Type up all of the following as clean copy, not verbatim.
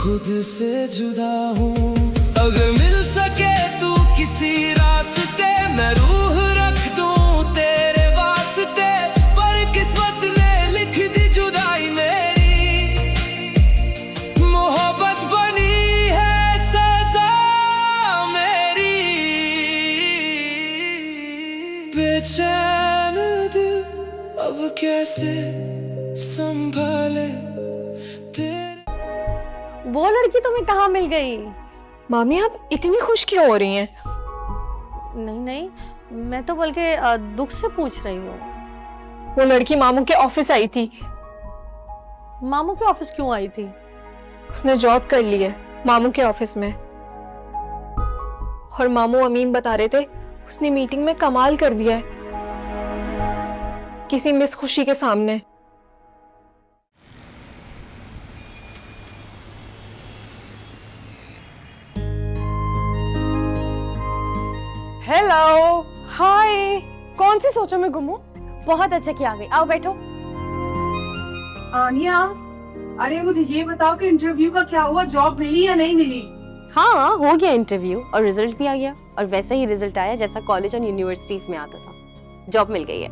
खुद से जुदा हूँ। अगर मिल सके तू किसी रास्ते, मैं रूह रख दूँ तेरे वास्ते, पर किस्मत ने लिख दी जुदाई मेरी, मोहब्बत बनी है सजा मेरी। बेचैन दिल अब कैसे संभाले तेरे। वो लड़की तुम्हें कहाँ मिल गई? मामी आप इतनी खुश क्यों हो रही हैं? नहीं नहीं, मैं तो बल्कि दुख से पूछ रही हूँ। वो लड़की मामू के ऑफिस आई थी। मामू के ऑफिस क्यों आई थी? उसने जॉब कर ली है मामू के ऑफिस में, और मामू अमीन बता रहे थे उसने मीटिंग में कमाल कर दिया है किसी मिस खुशी के सामने। हेलो, हाय। कौन सी सोचों में गुम हो? बहुत अच्छा किया, आ गई। आओ बैठो। आनिया, अरे मुझे ये बताओ कि इंटरव्यू का क्या हुआ, जॉब मिली या नहीं मिली? हाँ, हो गया इंटरव्यू और रिजल्ट भी आ गया, और वैसा ही रिजल्ट आया जैसा कॉलेज और यूनिवर्सिटीज में आता था। जॉब मिल गई है।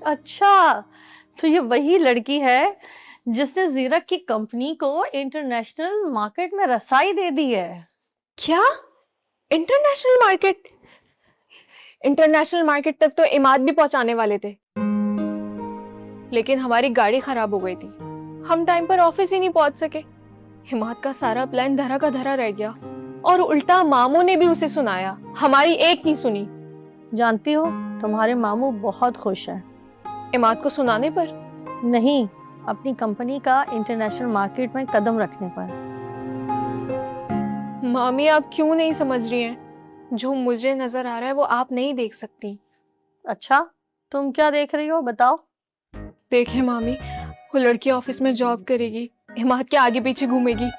अच्छा, तो ये वही लड़की है जिसने जीरक की कंपनी को इंटरनेशनल मार्केट में रसाई दे दी है। क्या इंटरनेशनल मार्केट? इंटरनेशनल मार्केट तक तो इमाद भी पहुंचाने वाले थे, लेकिन हमारी गाड़ी खराब हो गई थी, हम टाइम पर ऑफिस ही नहीं पहुंच सके। इमाद का सारा प्लान धरा का धरा रह गया, और उल्टा मामू ने भी उसे सुनाया, हमारी एक नहीं सुनी। जानती हो, तुम्हारे मामू बहुत खुश हैं। इमाद को सुनाने पर? नहीं, अपनी कंपनी का इंटरनेशनल मार्केट में कदम रखने पर। मामी आप क्यों नहीं समझ रही हैं? जो मुझे नजर आ रहा है वो आप नहीं देख सकती। अच्छा, तुम क्या देख रही हो, बताओ। देखे मामी, वो लड़की ऑफिस में जॉब करेगी, इमाद के आगे पीछे घूमेगी,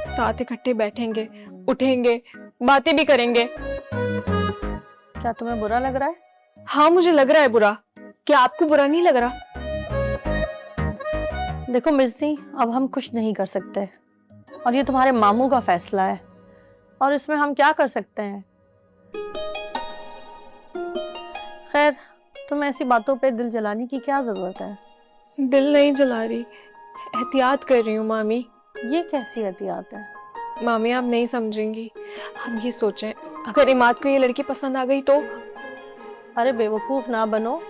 साथ इकट्ठे बैठेंगे, उठेंगे, बातें भी करेंगे। क्या तुम्हें बुरा लग रहा है? हाँ मुझे लग रहा है बुरा। क्या आपको बुरा नहीं लग रहा? देखो मिर्जी, अब हम कुछ नहीं कर सकते, और ये तुम्हारे मामू का फैसला है, और इसमें हम क्या कर सकते हैं। खैर, तुम ऐसी बातों पे दिल जलाने की क्या जरूरत है? दिल नहीं जला रही, एहतियात कर रही हूँ मामी। ये कैसी एहतियात है? मामी आप नहीं समझेंगी। आप ये सोचें, अगर इमाद को ये लड़की पसंद आ गई तो? अरे बेवकूफ ना बनो,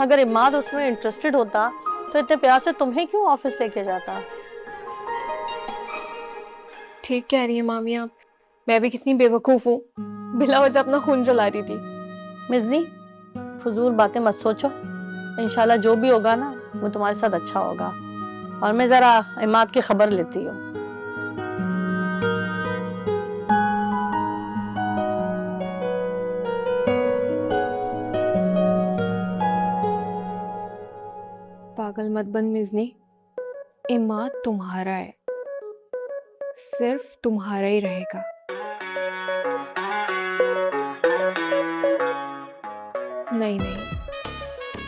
अगर इमाद उसमें इंटरेस्टेड होता तो इतने प्यार से तुम्हें क्यों ऑफिस लेके जाता? ठीक कह रही है मामी आप, मैं भी कितनी बेवकूफ हूँ, बिला वजह अपना खून जला रही थी। मिर्जी, फजूल बातें मत सोचो, इंशाल्लाह जो भी होगा ना वो तुम्हारे साथ अच्छा होगा। और मैं जरा इमाद की खबर लेती हूँ। पागल मत बन मिजनी, इमाद तुम्हारा है, सिर्फ तुम्हारा ही रहेगा। नहीं नहीं,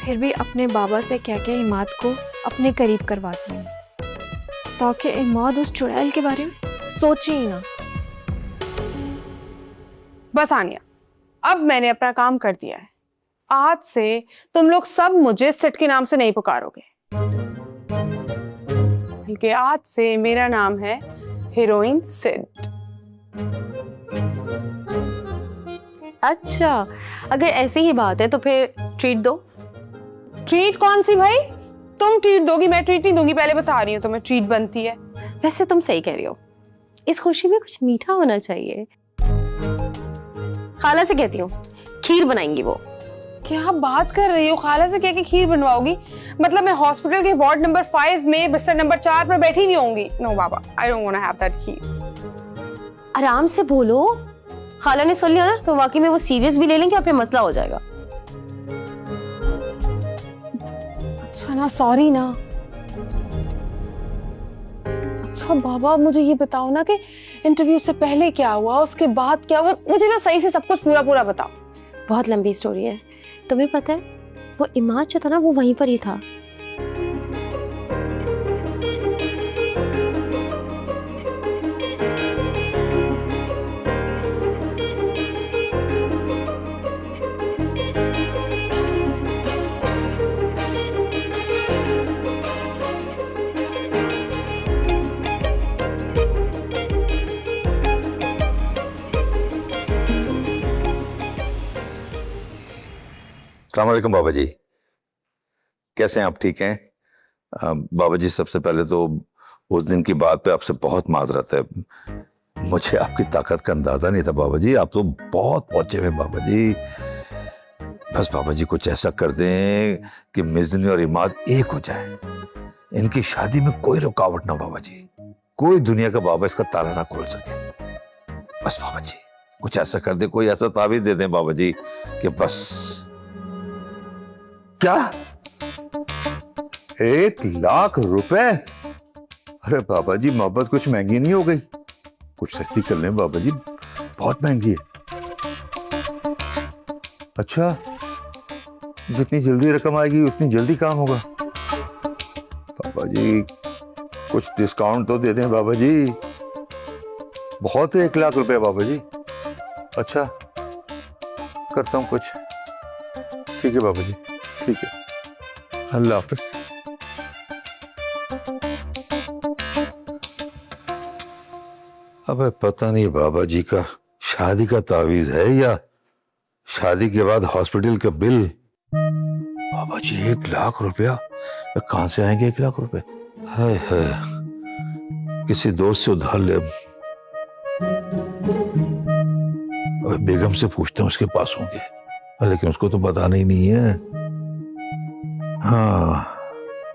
फिर भी अपने बाबा से कह के इमाद को अपने करीब करवाती हूँ, ताकि इमाद उस चुड़ैल के बारे में सोचे ही ना। बस आनिया, अब मैंने अपना काम कर दिया है। आज से तुम लोग सब मुझे सिट के नाम से नहीं पुकारोगे, बल्कि आज से मेरा नाम है हीरोइन सिड। अच्छा, अगर ऐसी ही बात है तो फिर ट्रीट दो। ट्रीट कौन सी भाई? तुम ट्रीट दोगी, मैं ट्रीट नहीं दूंगी। पहले बता रही हूँ तुम्हें ट्रीट बनती है। वैसे तुम सही कह रही हो, इस खुशी में कुछ मीठा होना चाहिए। खाला से कहती हूँ, खीर बनाएंगी वो। क्या बात कर रही हो? खाला से कह के खीर बनवाओगी? मतलब मैं हॉस्पिटल के वार्ड नंबर 5 में बिस्तर नंबर 4 पर बैठी नहीं होंगी? नो बाबा, I don't want to have that kheer. आराम से बोलो, खाला ने सुन लिया ना तो वाकई में वो सीरियस भी ले लेंगे और फिर मसला हो जाएगा। अच्छा ना, सॉरी ना। अच्छा बाबा, मुझे ये बताओ ना कि इंटरव्यू से पहले क्या हुआ, उसके बाद क्या हुआ, मुझे ना सही से सब कुछ पूरा पूरा बताओ। बहुत लंबी स्टोरी है। तुम्हें पता है वो इमाद जो था ना वो वहीं पर ही था। अस्सलाम वालेकुम बाबा जी, कैसे हैं आप? ठीक हैं? बाबा जी, सबसे पहले तो उस दिन की बात पे आपसे बहुत माजरत है। मुझे आपकी ताकत का अंदाजा नहीं था बाबा जी, आप तो बहुत पहुंचे हुए बाबा जी। बस बाबा जी कुछ ऐसा कर दें कि मिज़नी और इमाद एक हो जाए, इनकी शादी में कोई रुकावट ना बाबा जी, कोई दुनिया का बाबा इसका ताला ना खोल सके। बस बाबा जी कुछ ऐसा कर दे, कोई ऐसा ताबीज दे दें बाबा जी कि बस। क्या 1 लाख रुपए? अरे बाबा जी मोहब्बत कुछ महंगी नहीं हो गई? कुछ सस्ती कर लें बाबा जी, बहुत महंगी है। अच्छा, जितनी जल्दी रकम आएगी उतनी जल्दी काम होगा। बाबा जी कुछ डिस्काउंट तो दे दें बाबा जी, बहुत है 1 लाख रुपए बाबा जी। अच्छा करता हूं कुछ। ठीक है बाबा जी, ठीक है, अल्लाह हाफिज। अबे पता नहीं बाबा जी का शादी का तावीज है या शादी के बाद हॉस्पिटल का बिल। बाबा जी 1 लाख रुपया कहां से आएंगे? 1 लाख रुपए हाय हाय, किसी दोस्त से उधार ले। बेगम से पूछते हैं, उसके पास होंगे, लेकिन उसको तो बताना ही नहीं है। हाँ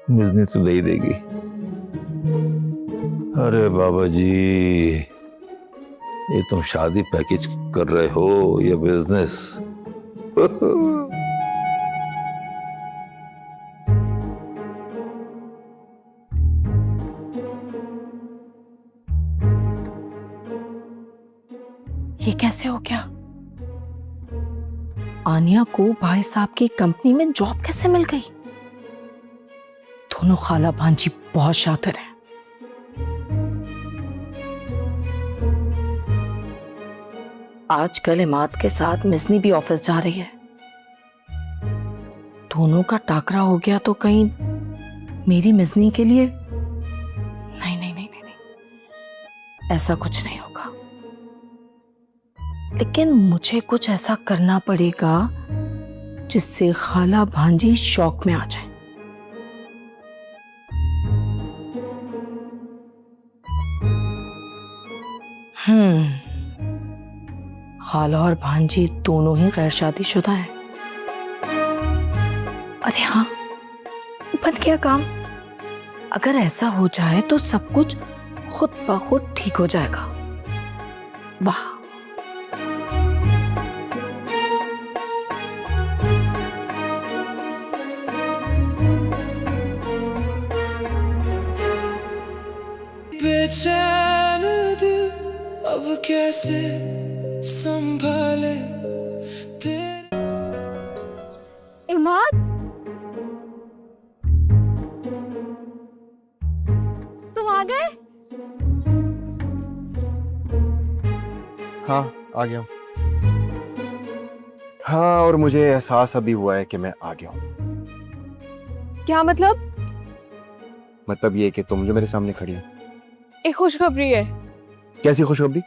मिज़नी तो दे ही देगी। अरे बाबा जी ये तुम शादी पैकेज कर रहे हो या बिजनेस? ये कैसे हो गया? आनिया को भाई साहब की कंपनी में जॉब कैसे मिल गई? दोनों खाला भांजी बहुत शातिर हैं। आजकल इमाद के साथ मिज़नी भी ऑफिस जा रही है। दोनों का टाकरा हो गया तो कहीं मेरी मिज़नी के लिए नहीं नहीं नहीं नहीं, नहीं। ऐसा कुछ नहीं होगा। लेकिन मुझे कुछ ऐसा करना पड़ेगा जिससे खाला भांजी शौक में आ जाए। खाला और भांजी दोनों ही गैर शादीशुदा हैं। अरे हाँ, बन गया काम। अगर ऐसा हो जाए तो सब कुछ खुद ब खुद ठीक हो जाएगा। वाह, बेचैन दिल अब कैसे संभाले तेरे। इमाद, तुम आ गए? हाँ आ गया हूँ। हाँ, और मुझे एहसास अभी हुआ है कि मैं आ गया हूँ। क्या मतलब? मतलब ये कि तुम जो मेरे सामने खड़ी है। एक खुशखबरी है। कैसी खुशखबरी?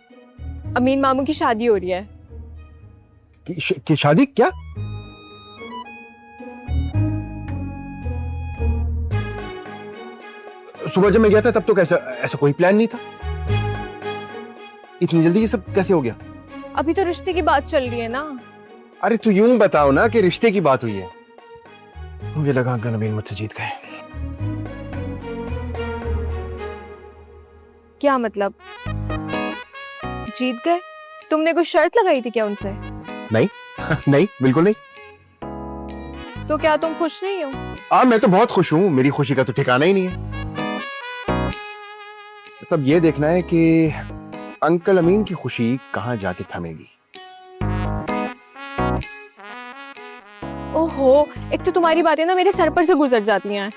अमीन मामू की शादी हो रही है। कि शादी? क्या? सुबह जब मैं गया था तब तो कैसा ऐसा कोई प्लान नहीं था। इतनी जल्दी ये सब कैसे हो गया? अभी तो रिश्ते की बात चल रही है ना। अरे तू यूं बताओ ना कि रिश्ते की बात हुई है। मुझे लगा अंकल अमीन मुझसे जीत गए। क्या मतलब? जीत गए? तुमने कोई शर्त लगाई थी क्या उनसे? नहीं नहीं, बिल्कुल नहीं। तो क्या तुम खुश नहीं हो? मैं तो बहुत खुश हूं। मेरी खुशी का तो ठिकाना ही नहीं है। सब ये देखना है कि अंकल अमीन की खुशी कहां जाके थमेगी। ओहो, एक तो तुम्हारी बातें ना मेरे सर पर से गुजर जाती हैं।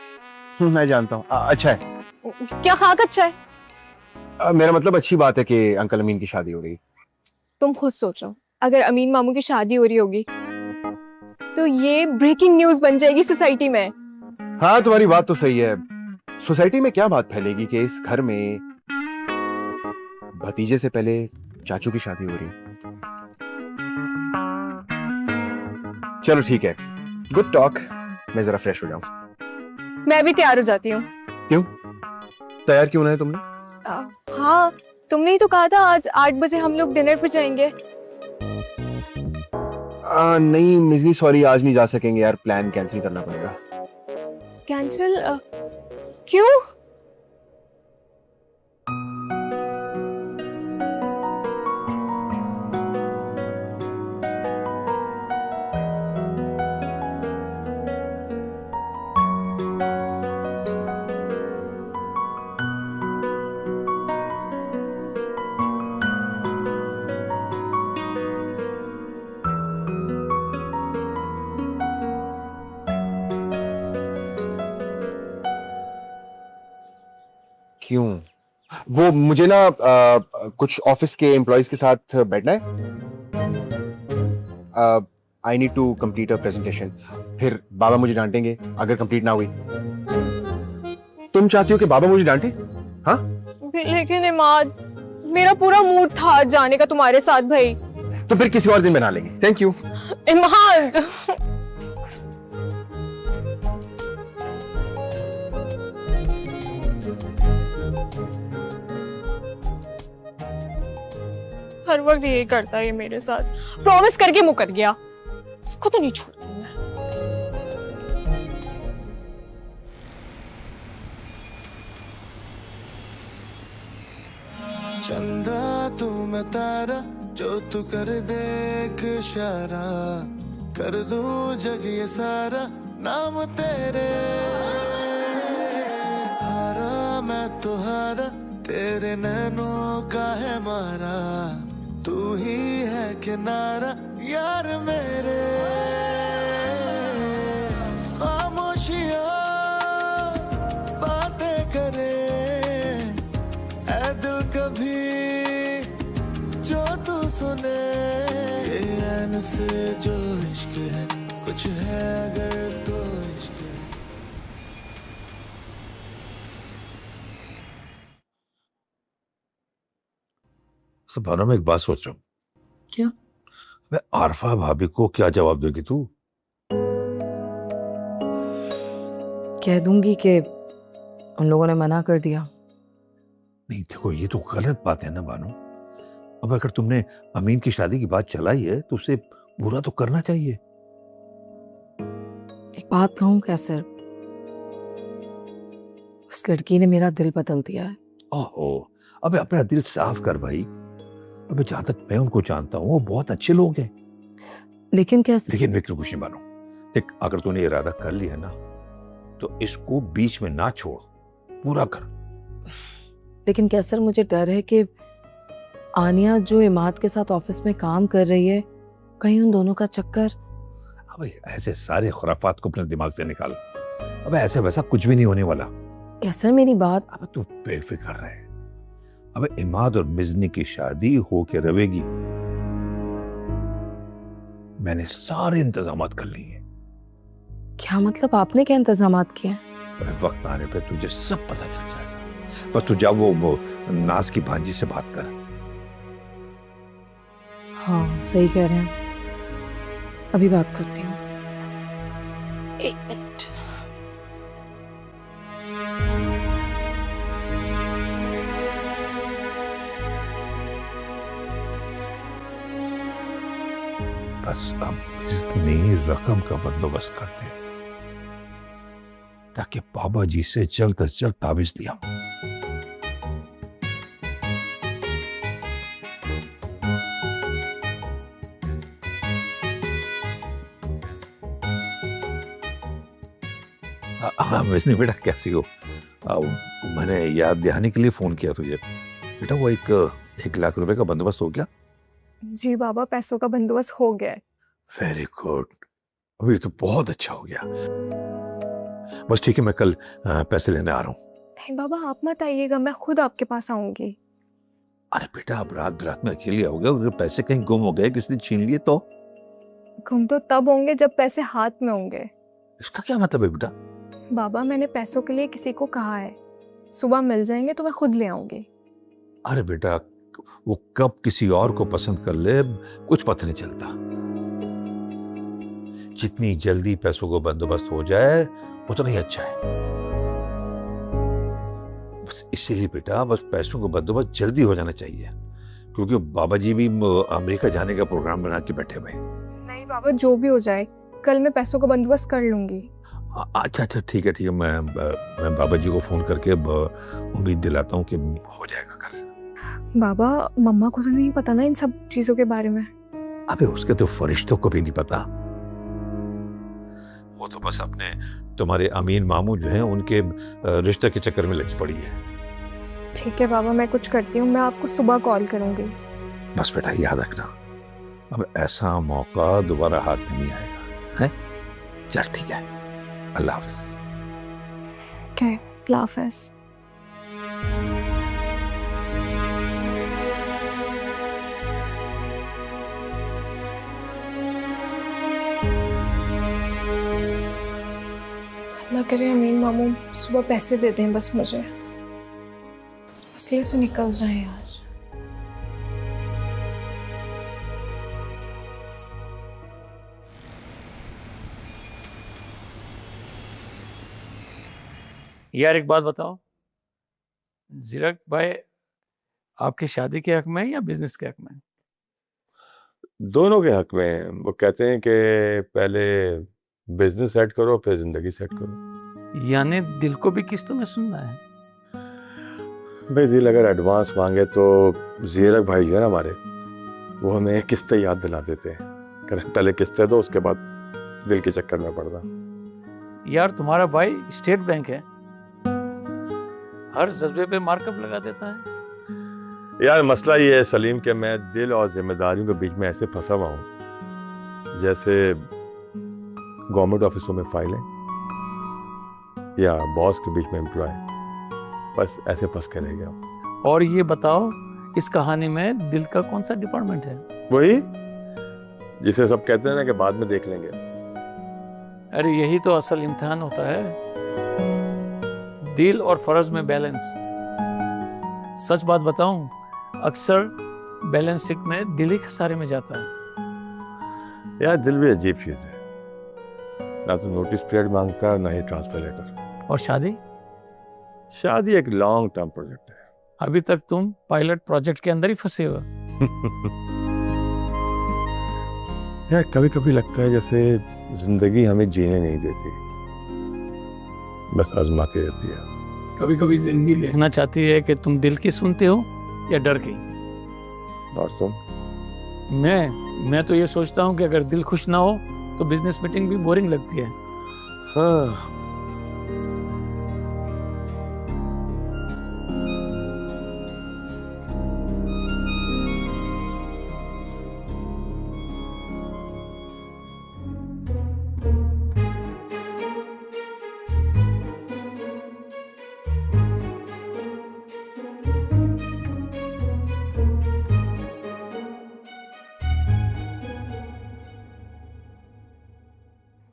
मैं जानता हूँ। अच्छा है। क्या खाक अच्छा है? मेरा मतलब अच्छी बात है कि अंकल अमीन की शादी हो रही। तुम खुद सोचो, अगर अमीन मामू की शादी हो रही होगी तो ये ब्रेकिंग न्यूज बन जाएगी सोसाइटी में। हाँ तुम्हारी बात तो सही है। सोसाइटी में क्या बात फैलेगी कि इस घर में भतीजे से पहले चाचू की शादी हो रही। चलो ठीक है, गुड टॉक। मैं जरा फ्रेश हो जाऊं। मैं भी तैयार हो जाती हूँ। क्यों? तैयार क्यों ना है तुमने? हाँ, तुमने ही तो कहा था आज 8 बजे हम लोग डिनर पे जाएंगे। नहीं मिजनी, सॉरी, आज नहीं जा सकेंगे यार, प्लान कैंसिल करना पड़ेगा। कैंसिल? क्यों? क्यों? वो मुझे ना कुछ ऑफिस के एम्प्लॉयज के साथ बैठना है। I need to complete a presentation. फिर बाबा मुझे डांटेंगे अगर कंप्लीट ना हुई। तुम चाहती हो कि बाबा मुझे डांटे? हाँ? लेकिन इमाद, मेरा पूरा मूड था जाने का तुम्हारे साथ भाई। तो फिर किसी और दिन बना लेंगे। Thank you. इमाद, हर वक्त यही करता है ये मेरे साथ। प्रॉमिस करके मुकर गया, इसको तो नहीं छोड़ती मैं। चंदा तू मैं तारा, जो तू कर दे एक इशारा, कर दूं जग ये सारा नाम तेरे। हारा मैं तो हारा, तेरे नैनों का है मारा, तू ही है किनारा यार मेरे। खामोशियां बातें करे ऐ दिल कभी जो तू सुने। ये ऐन से जो इश्क है, कुछ है अगर तो इश्क है। सभाना, मैं एक बात सोच रहा हूँ। क्या? मैं आरफा भाभी को क्या जवाब देगी तू? कह दूंगी कि उन लोगों ने मना कर दिया। नहीं देखो, ये तो गलत बात है ना बानो। अब अगर तुमने अमीन की शादी की बात चलाई है तो उसे बुरा तो करना चाहिए। एक बात कहूं कैसर, उस लड़की ने मेरा दिल बदल दिया है। ओहो, अबे अपना दिल साफ कर भाई। अबे जहां तक मैं उनको जानता हूँ वो बहुत अच्छे लोग हैं। लेकिन कैसे? लेकिन विक्र कुछ नहीं बानो। देख, अगर तूने इरादा कर लिया ना तो इसको बीच में ना छोड़, पूरा कर। लेकिन कैसर, मुझे डर है कि आनिया जो इमाद के साथ ऑफिस में काम कर रही है, कहीं उन दोनों का चक्कर। अबे ऐसे सारे खुराफात को अपने दिमाग से निकाल। अबे ऐसे वैसा कुछ भी नहीं होने वाला। कैसर मेरी बात। अब तू बेफिक्र रहे। अब इमाद और मिजनी की शादी होके रहेगी। मैंने सारे इंतजामात कर लिए हैं। क्या मतलब? आपने क्या इंतजामात किए? अरे वक्त आने पे तुझे सब पता चल जाएगा। बस तू जा वो नाज की भांजी से बात कर। हाँ सही कह रहे हैं, अभी बात करती हूँ। एक मिनट। बस अब इतनी रकम का बंदोबस्त करते हैं ताकि बाबा जी से जल्द से जल्द ताबीज लिया। वैसे बेटा कैसी हो? मैंने याद दिलाने के लिए फोन किया तुझे। बेटा वो 1 लाख रुपए का बंदोबस्त हो गया? जी बाबा, पैसों का बंदोबस्त हो गया है। वेरी गुड, अभी तो बहुत अच्छा हो गया। बस ठीक है, मैं कल पैसे लेने आ रहा हूँ। नहीं बाबा, आप मत आइएगा, मैं खुद आपके पास आऊंगी। अरे बेटा, अब रात बिरात में अकेले आओगे और पैसे कहीं गुम हो गए, किसी ने छीन लिए तो? गुम तो तब होंगे जब पैसे हाथ में होंगे। इसका क्या मतलब है बेटा? बाबा, मैंने पैसों के लिए किसी को कहा है, सुबह मिल जाएंगे तो मैं खुद ले आऊंगी। अरे बेटा, वो कब किसी और को पसंद कर ले कुछ पता नहीं चलता। जितनी जल्दी पैसों का बंदोबस्त हो जाए उतना ही अच्छा है। बस इसीलिए बेटा, बस पैसों का बंदोबस्त जल्दी हो जाना चाहिए, क्योंकि बाबा जी भी अमेरिका जाने का प्रोग्राम बना के बैठे हुए हैं। नहीं बाबा, जो भी हो जाए कल मैं पैसों का बंदोबस्त कर लूंगी। अच्छा अच्छा, ठीक है ठीक है, मैं बाबा जी को फोन करके उम्मीद दिलाता हूँ कि हो जाएगा कल। बाबा, मम्मा को तो नहीं पता ना इन सब चीजों के बारे में। अबे उसके तो फरिश्तों को भी नहीं पता, वो तो बस अपने तुम्हारे अमीन मामू जो हैं उनके रिश्ते के चक्कर में लगी पड़ी है। ठीक है बाबा, मैं कुछ करती हूँ, मैं आपको सुबह कॉल करूंगी। बस बेटा याद रखना, अब ऐसा मौका दोबारा हाथ में नहीं आएगा, है? चल ठीक है, अल्लाह हाफिज। ओके, अल्लाह हाफिज। अल्लाह करे अमीन मामू सुबह पैसे दे दें बस मुझे, इस मसले से निकल जाए आज। यार एक बात बताओ, जीरक भाई आपकी शादी के हक में है या बिजनेस के हक में? दोनों के हक में। वो कहते हैं कि पहले बिजनेस सेट करो फिर जिंदगी सेट करो। यानी दिल को भी किस्तों में सुनना है? भाई दिल अगर एडवांस मांगे तो जीरक भाई है ना हमारे, वो हमें किस्तें याद दिला देते हैं, पहले किस्तें दो उसके बाद दिल के चक्कर में पड़ना। यार तुम्हारा भाई स्टेट बैंक है, हर जज्बे पे मार्कअप लगा देता है। यार मसला ये है सलीम कि मैं दिल और जिम्मेदारियों के बीच में ऐसे फंसा हुआ हूँ जैसे गवर्नमेंट ऑफिसों में फाइलें या बॉस के बीच में एम्प्लॉय, बस ऐसे फंस के रह गया। और ये बताओ, इस कहानी में दिल का कौन सा डिपार्टमेंट है? वही जिसे सब कहते हैं ना कि बाद में देख लेंगे। अरे यही तो असल इम्तिहान होता है, दिल और फर्ज में बैलेंस। सच बात बताऊं, अक्सर बैलेंस शीट में दिल ही खसारे में जाता है। यार दिल भी अजीब चीज है, ना तो नोटिस पीरियड मांगता है ना ही ट्रांसफर लेटर। और शादी? शादी एक लॉन्ग टर्म प्रोजेक्ट है। अभी तक तुम पायलट प्रोजेक्ट के अंदर ही फंसे हो। यार कभी कभी लगता है जैसे जिंदगी हमें जीने नहीं देती, बस आजमाती रहती है। कभी कभी जिंदगी देखना चाहती है कि तुम दिल की सुनते हो या डर की। और तुम? मैं तो ये सोचता हूँ कि अगर दिल खुश ना हो तो बिजनेस मीटिंग भी बोरिंग लगती है। हाँ।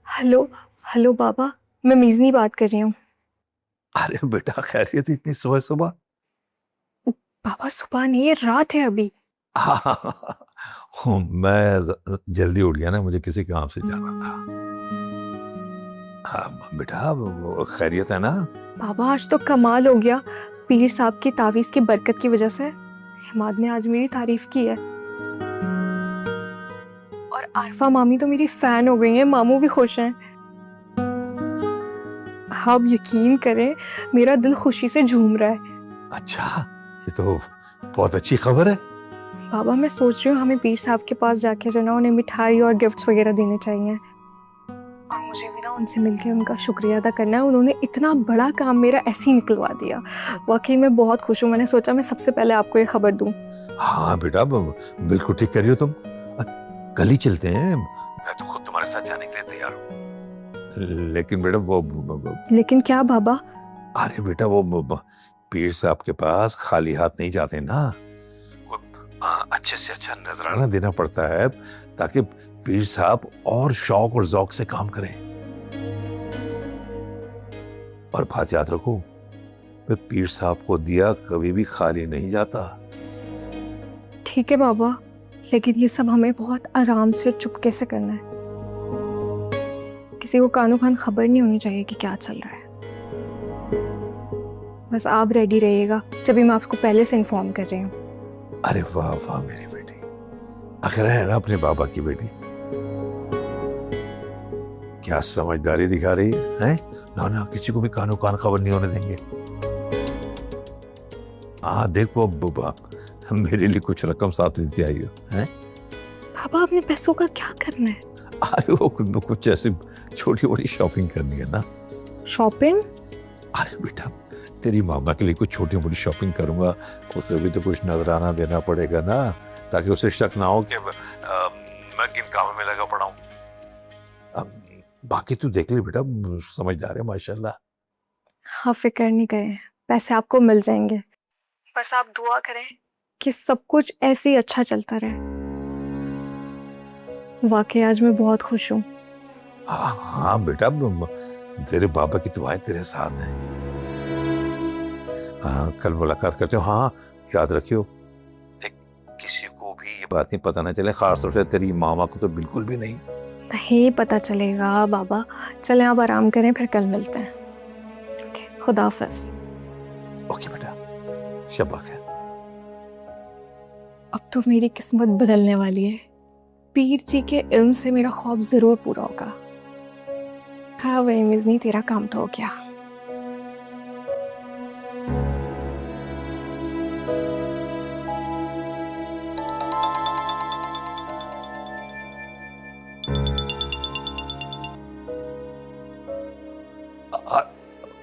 हेलो हेलो बाबा, मैं मीज़नी बात कर रही हूँ। अरे बेटा खैरियत इतनी सुबह सुबह? बाबा सुबह नहीं, ये रात है अभी। मैं जल्दी उठ गया ना, मुझे किसी काम से जाना था। हाँ बेटा, वो खैरियत है ना? बाबा आज तो कमाल हो गया, पीर साहब की तावीज़ की बरकत की वजह से हिमाद ने आज मेरी तारीफ की है। और आरफा मामी तो मेरी फैन हो गई हैं, मामू भी खुश हैं। आप यकीन करें, मेरा दिल खुशी से झूम रहा है। अच्छा, ये तो बहुत अच्छी खबर है। बाबा मैं सोच रही हूँ हमें पीर साहब के पास जाके जो ना उन्हें मिठाई और गिफ्ट्स वगैरह देने चाहिए, और मुझे भी ना उनसे मिलके उनका शुक्रिया अदा करना है। उन्होंने इतना बड़ा काम मेरा ऐसे ही निकलवा दिया। वाकई मैं बहुत खुश हूँ, मैंने सोचा मैं सबसे पहले आपको ये खबर दूँ। हाँ बेटा, बिल्कुल ठीक कर रही हो तुम। कल ही चलते हैं, मैं तो खुद तुम्हारे साथ जाने के लिए तैयार हूँ। लेकिन बेटा वो लेकिन क्या बाबा? अरे बेटा वो पीर साहब के पास खाली हाथ नहीं जाते ना, अच्छे से अच्छा नजराना देना पड़ता है ताकि पीर साहब और शौक और जौक से काम करें। और बात याद रखो, पीर साहब को दिया कभी भी खाली नहीं जाता। ठीक है बाबा, लेकिन ये सब हमें बहुत आराम से चुपके से करना है। किसी को कानो कान खबर नहीं होनी चाहिए कि क्या चल रहा है। बस आप रेडी रहिएगा, जब भी मैं आपको पहले से इन्फॉर्म कर रही हूँ। अरे वाह वाह मेरी बेटी, आखिर है ना अपने बाबा की बेटी, क्या समझदारी दिखा रही है? ना ना, किसी को भी कानो कान खबर नहीं होने देंगे। हाँ देखो बुबा, मेरे लिए कुछ रकम साथ लेती आई हो हैं? पापा अपने पैसों का क्या करना है? अरे वो कुछ ऐसी छोटी मोटी शॉपिंग करनी है ना। शॉपिंग? अरे बेटा, तेरी मामा के लिए कुछ छोटी मोटी शॉपिंग करूंगा, उसे भी तो कुछ नजराना देना पड़ेगा ना, ताकि उसे शक ना हो कि मैं किन कामों में लगा पड़ा हूं। बाकी तू देख ले बेटा, समझदार है माशाल्लाह। हाँ, फिक्र नहीं करें, पैसे आपको मिल जाएंगे। बस आप दुआ करें कि सब कुछ ऐसे ही अच्छा चलता रहे। वाकई आज मैं बहुत खुश हूँ। हाँ बेटा, तेरे बाबा की दुआएं तेरे साथ हैं। कल मुलाकात करते हो। हाँ याद रखियो, किसी को भी ये बात नहीं पता ना चले, खासतौर से तेरी मामा को तो बिल्कुल भी नहीं। नहीं पता चलेगा बाबा। चलें आप आराम करें, फिर कल मिलते हैं। ओके, खुदा हाफिज। ओके बेटा, शब्बा खैर। अब तो मेरी किस्मत बदलने वाली है। पीर जी के इल्म से मेरा ख्वाब जरूर पूरा होगा। हाँ वही मिज़नी, तेरा काम तो हो गया।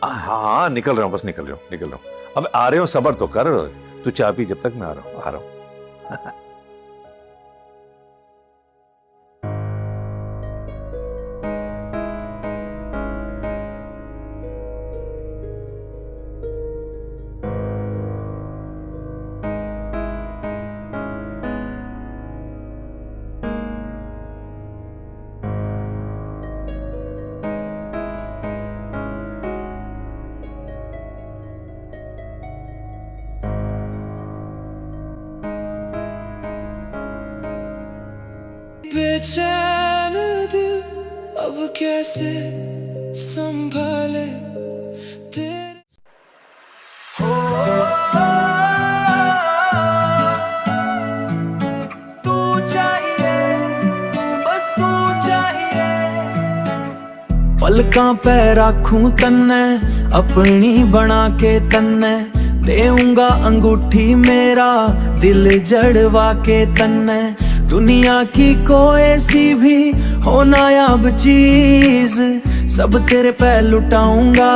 हाँ निकल रहा हूँ, बस निकल रहा हूँ। अब आ रहे हो, सब्र तो कर, तू चाय पी जब तक मैं आ रहा हूँ। बेचैन दिल अब कैसे संभाले तेरे। तू चाहिए, बस तू चाहिए। पलकां पे राखूं तन्ने, अपनी बना के तन्ने, देऊंगा अंगूठी मेरा दिल जड़वा के तन्ने। दुनिया की कोई सी भी हो नायाब चीज, सब तेरे पे लुटाऊंगा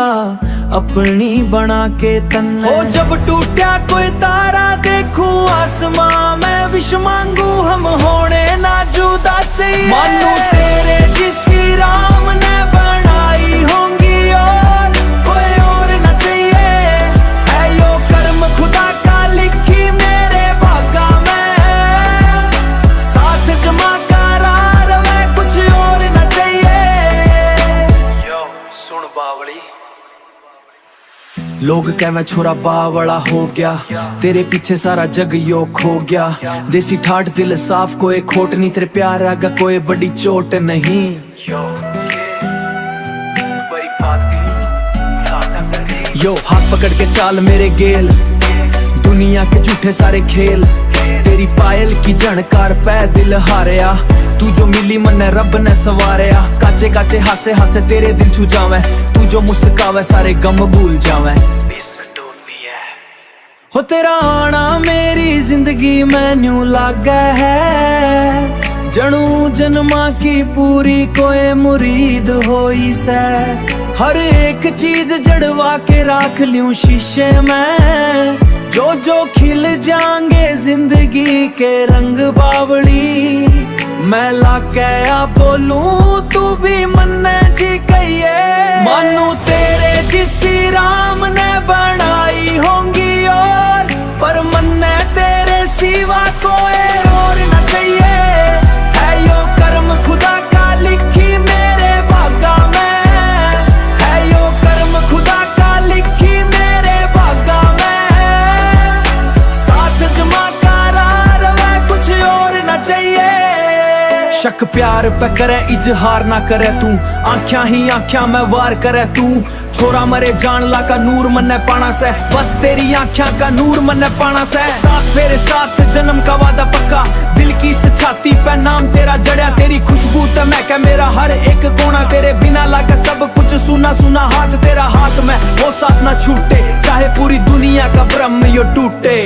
अपनी बना के तन्ने। हो जब टूटा कोई तारा देखूं आसमां में, विश मांगू हम होने ना जुदा चाहिए। मानू तेरे जिसी राम ने बनाई होंगी और कोई और ना चाहिए। है यो कर्म खुदा का लिखी मेरे भागा में, साथ जमा करार में कुछ और ना चाहिए। यो सुन बावली, लोग कह मैं छोरा बावड़ा हो गया, तेरे पीछे सारा जग यो खो गया। देसी ठाठ दिल साफ, कोई खोट नहीं, तेरे प्यार आगा कोई बड़ी चोट नहीं। यो हाथ पकड़ के चाल मेरे गेल, दुनिया के झूठे सारे खेल। तेरी पायल की झणकार पै दिल हारया, तू जो मिली मन्ने रब ने सवारया। काचे काचे हासे हासे तेरे दिल छू जावे, तू जो मुस्कावे सारे गम भूल जावे। हो तेरा आना मेरी जिंदगी में न्यू लागा है, जणू जन्मा की पूरी कोई मुरीद होई से। हर एक चीज जड़वा के राख लियूं शीशे में, जो जो खिल जाएंगे जिंदगी के रंग बावली। मैं लाके बोलूं तू भी मन्ने जी कहिए, मानू तेरे जिसी राम ने बनाई होंगी और, पर मन्ने तेरे सिवा कोई और न चाहिए। है यो कर्म खुदा का लिखी मेरे भागा में, है यो कर्म खुदा का लिखी मेरे भागा में, साथ जमा करार में कुछ और न चाहिए। शक प्यार पे करे इजहार ना करे तू, आँख्या ही आँख्या में वार करे तू। छोरा मरे जानला का नूर मन्ने पाना से, बस तेरी आँख्या का नूर मन्ने पाना से। साथ मेरे साथ जन्म का वादा पक्का, दिल की छाती पे नाम तेरा जड़िया। तेरी खुशबू ते मैं क्या मेरा हर एक कोना, तेरे बिना लाके सब कुछ सुना सुना। हाथ तेरा हाथ में वो साथ ना छूटे, चाहे पूरी दुनिया का ब्रह्म यो टूटे।